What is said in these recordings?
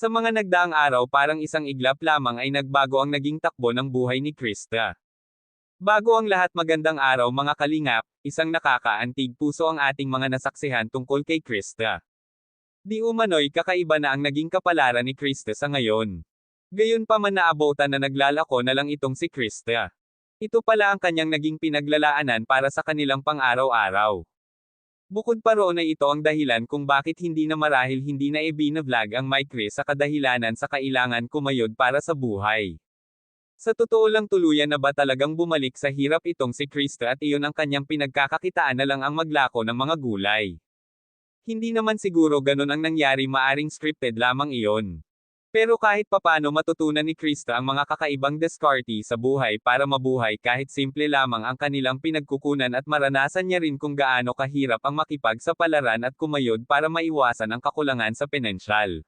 Sa mga nagdaang araw parang isang iglap lamang ay nagbago ang naging takbo ng buhay ni Krista. Bago ang lahat magandang araw mga kalingap, isang nakakaantig puso ang ating mga nasaksihan tungkol kay Krista. Di umano'y kakaiba na ang naging kapalaran ni Krista sa ngayon. Gayunpaman naabutan na naglalako na lang itong si Krista. Ito pala ang kanyang naging pinaglalaanan para sa kanilang pang-araw-araw. Bukod pa roon ay ito ang dahilan kung bakit hindi na marahil hindi na ibinavlog ang Mike Chris sa kadahilanan sa kailangan kumayod para sa buhay. Sa totoo lang tuluyan na ba talagang bumalik sa hirap itong si Krista at iyon ang kanyang pinagkakakitaan na lang ang maglako ng mga gulay. Hindi naman siguro ganun ang nangyari, maaring scripted lamang iyon. Pero kahit papano matutunan ni Krista ang mga kakaibang diskarte sa buhay para mabuhay kahit simple lamang ang kanilang pinagkukunan at maranasan niya rin kung gaano kahirap ang makipagsapalaran at kumayod para maiwasan ang kakulangan sa pinansyal.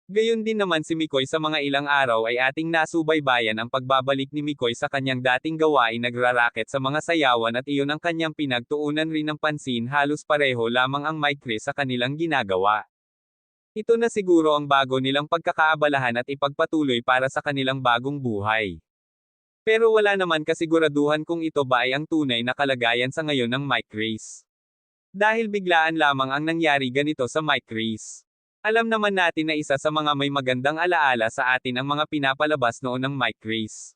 Gayon din naman si Mikoy, sa mga ilang araw ay ating nasubaybayan ang pagbabalik ni Mikoy sa kanyang dating gawain, nagraraket sa mga sayawan at iyon ang kanyang pinagtuunan rin ng pansin. Halos pareho lamang ang Mike Chris sa kanilang ginagawa. Ito na siguro ang bago nilang pagkakaabalahan at ipagpatuloy para sa kanilang bagong buhay. Pero wala naman kasiguraduhan kung ito ba ay ang tunay na kalagayan sa ngayon ng Mike Chris. Dahil biglaan lamang ang nangyari ganito sa Mike Chris. Alam naman natin na isa sa mga may magandang alaala sa atin ang mga pinapalabas noon ng Mike Chris.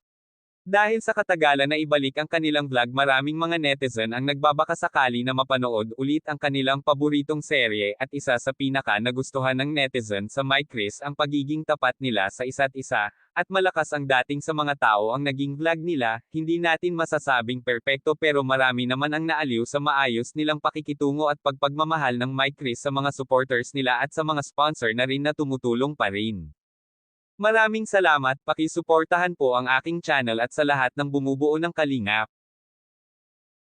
Dahil sa katagalan na ibalik ang kanilang vlog, maraming mga netizen ang nagbabakasakali na mapanood ulit ang kanilang paboritong serye at isa sa pinaka nagustuhan ng netizen sa Mike Chris ang pagiging tapat nila sa isa't isa, at malakas ang dating sa mga tao ang naging vlog nila. Hindi natin masasabing perpekto pero marami naman ang naaliw sa maayos nilang pakikitungo at pagpagmamahal ng Mike Chris sa mga supporters nila at sa mga sponsor na rin na tumutulong pa rin. Maraming salamat, pakisuportahan po ang aking channel at sa lahat ng bumubuo ng Kalingap.